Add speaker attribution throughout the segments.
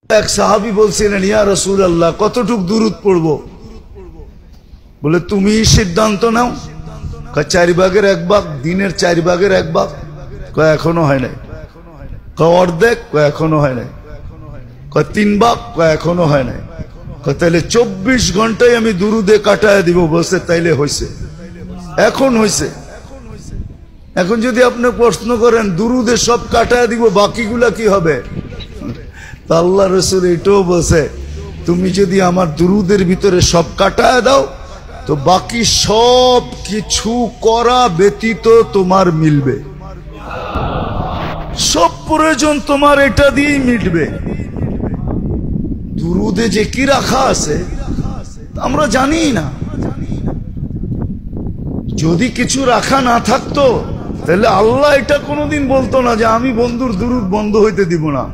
Speaker 1: এক সাহাবী বলছিলেন, ইয়া রাসূলুল্লাহ, কতটুক দুরূদ পড়বো? বলে তুমি সিদ্ধান্ত নাও। 4 ভাগের 1 ভাগ, দিনের 4 ভাগের 1 ভাগ। কয় এখনো হয় নাই। কয় অর্ধেক? কয় এখনো হয় নাই। কয় 3 ভাগ? কয় এখনো হয় নাই। কয় তাইলে 24 ঘন্টায় আমি দুরুদে কাটায় দিব। বলছে তাইলে হইছে, এখন হইছে। এখন যদি আপনি প্রশ্ন করেন দুরুদে সব কাটায় দিব, বাকিগুলা কি হবে? তা আল্লাহ রাসূল এটাও বলছে, তুমি যদি আমার দুরুদের ভিতরে সব কাটায় দাও তো বাকি সব কিছু করা ব্যতীত তোমার মিলবে, সব প্রয়োজন তোমার এটা দিয়েই মিটবে। দুরুদে যে কি রাখা আছে আমরা জানি না। যদি কিছু রাখা না থাকতো তাহলে আল্লাহ এটা কোনোদিন বলতো না যে আমি বন্ধুর দুরুদ বন্ধ হইতে দিব না,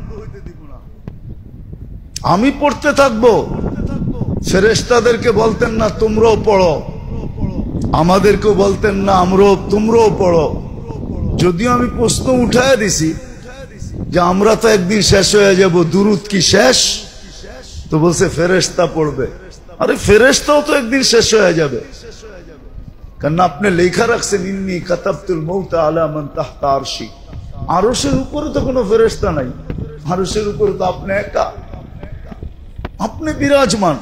Speaker 1: আমি পড়তে থাকবো। ফেরেশতাদেরকে বলতেন না তোমরাও পড়ো, আমাদেরকেও বলতেন না তোমরাও পড়ো। যদিও আমি প্রশ্ন উঠায় দিছি যে আমরা তো একদিন শেষ হয়ে যাব, দুরুদ কি শেষ? তো বলছে ফেরেশতা পড়বে। আরে ফেরেশতাও তো একদিন শেষ হয়ে যাবে, কারণ আপনি লেখা রাখছেন ইন্নী কাতাবতুল মাউতা আলা মান তাহতা আরশি। আরশের উপরে তো কোনো ফেরেশতা নাই, আরশের উপরে তো আপনি একা, আপনি বিরাজমান।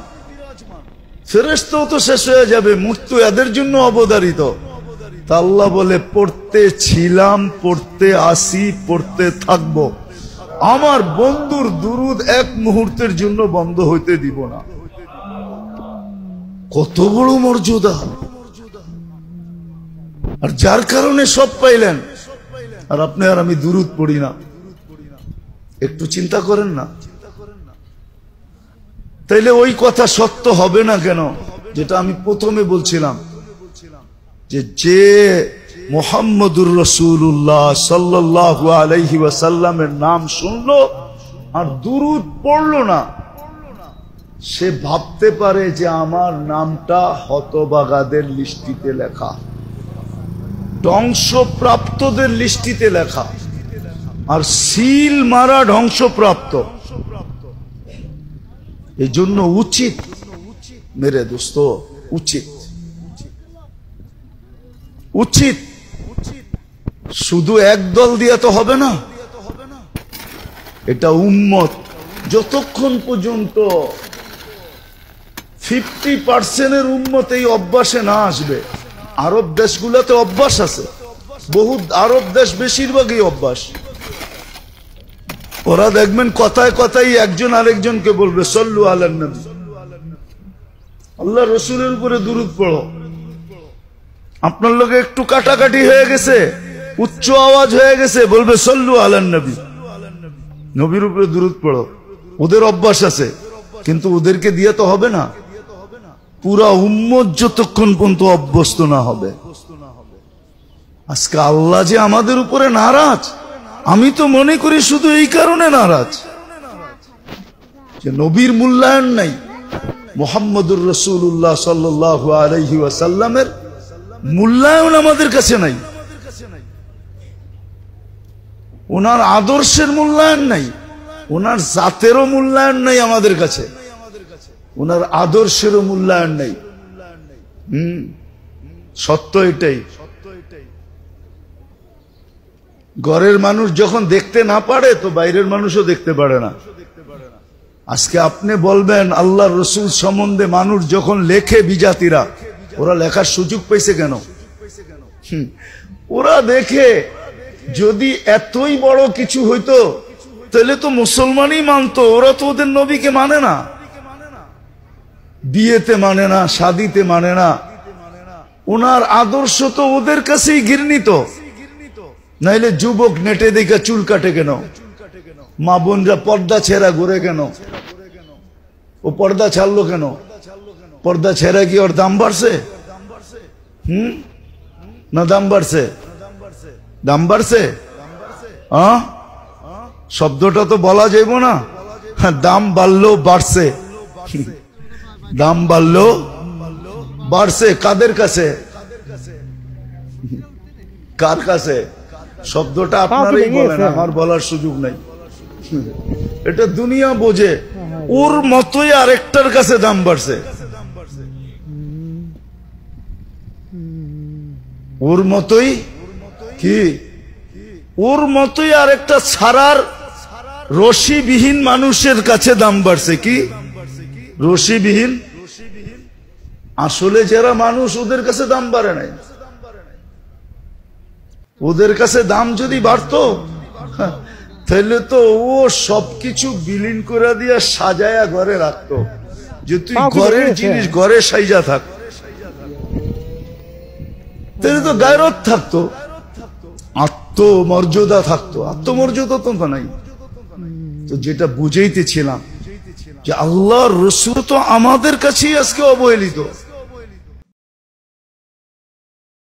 Speaker 1: ফেরেশতাও তো শেষ হয়ে যাবে, মৃত্যু এদের জন্য অবধারিত। তা আল্লাহ বলে পড়তে ছিলাম, পড়তে আসি, পড়তে থাকবো। আমার বন্ধুর দুরুদ এক মুহূর্তের জন্য বন্ধ হইতে দিব না। কত বড় মর্যাদা! আর যার কারণে সব পাইলেন, আর আপনি আর আমি দুরুদ পড়ি না। একটু চিন্তা করেন না, তাইলে ওই কথা সত্য হবে না কেন যেটা আমি প্রথমে বলছিলাম, যে মুহাম্মদুর রাসূলুল্লাহ সাল্লাল্লাহু আলাইহি ওয়াসাল্লামের নাম শুনলো আর দুরুদ পড়লো না, সে ভাবতে পারে যে আমার নামটা হতভাগাদের লিস্টিতে লেখা, ধ্বংসপ্রাপ্তদের লিস্টিতে লেখা, আর সিল মারা ধ্বংসপ্রাপ্ত। এই জন্য উচিত মেরে দোস্ত, উচিত উচিত শুধু একদল দিয়ে তো হবে না। এটা উম্মত যতক্ষণ পর্যন্ত 50% উম্মত এই অভ্যাসে না আসবে। আরব দেশগুলোতে অভ্যাস আছে, বহু আরব দেশ বেশিরভাগই অভ্যাস। ওরা দেখবেন কথায় কথায় একজন আরেকজনকে বলবে সল্লু আলান নবী, আল্লাহ রসুলের উপরে দুরূদ পড়ো। আপনার লোকে একটু কাটাকাটি হয়ে গেছে, উচ্চ আওয়াজ হয়ে গেছে, বলবে সল্লু আলান নবী, নবীর উপরে দুরূদ পড়ো। ওদের অভ্যাস আছে, কিন্তু ওদেরকে দিয়ে তো হবে না। পুরা উম্মত যতক্ষণ পর্যন্ত অভ্যস্ত না হবে। আজকে আল্লাহ যে আমাদের উপরে নারাজ, আমি তো মনে করি শুধু এই কারণে নারাজ যে নবীর মূল্যায়ন নাই, মুহাম্মদুর রাসূলুল্লাহ সাল্লাল্লাহু আলাইহি ওয়াসাল্লামের মূল্যায়ন আমাদের কাছে নাই, ওনার আদর্শের মূল্যায়ন নাই, ওনার জাতেরও মূল্যায়ন নাই আমাদের কাছে, ওনার আদর্শেরও মূল্যায়ন নাই। সত্য এটাই। ঘরের মানুষ যখন দেখতে না পারে তো বাইরের মানুষও দেখতে পারে না। আজকে আপনি বলবেন আল্লাহর রসুল সম্বন্ধে মানুষ যখন লেখে, বিজাতিরা, ওরা লেখার সুযোগ পাইছে কেন? ওরা দেখে যদি এতই বড় কিছু হইতো তাহলে তো মুসলমানই মানতো। ওরা তো ওদের নবীকে মানে না, বিয়েতে মানে না, শাদিতে মানে না। ওনার আদর্শ তো ওদের কাছেই ঘৃণিত। নাইলে যুবক নেটে দেখে চুল কাটে কেন? মা বোনরা পর্দা ছেঁড়া ঘুরে কেন? ও পর্দা ছাড়লো কেন? পর্দা ছেঁড়া কি ওর দাম বাড়ছে? না দাম বাড়ছে? দাম বাড়ছে? শব্দটা তো বলা যাইব না। দাম বাড়লো বাড়ছে, দাম বাড়লো বাড়ছে। কাদের কাছে? কার কাছে? শব্দটা আপনারাই বলেন, আমার বলার সুযোগ নাই। এটা দুনিয়া বোঝে, ওর মতোই আরেকটার কাছে দাম বাড়ছে, ওর মতোই কি, ওর মতোই আরেকটা ছাড়ার রশিবিহীন মানুষের কাছে দাম বাড়ছে। কি রশিবিহীন? আসলে যারা মানুষ ওদের কাছে দাম বাড়ে নাই। ওদের কাছে দাম যদি বাড়তো তাহলে তো ও সবকিছু বিলীন করে দিয়া সাজায়া ঘরে রাখতো, যে তুই ঘরের জিনিস ঘরে সাইজা থাক, তাহলে তো গায়রত থাকতো, আত্মমর্যাদা থাকতো। আত্মমর্যাদা তো নাই। তো যেটা বুঝাইতেছিলাম যে আল্লাহর রাসূল তো আমাদের কাছেই আজকে অবহেলিত।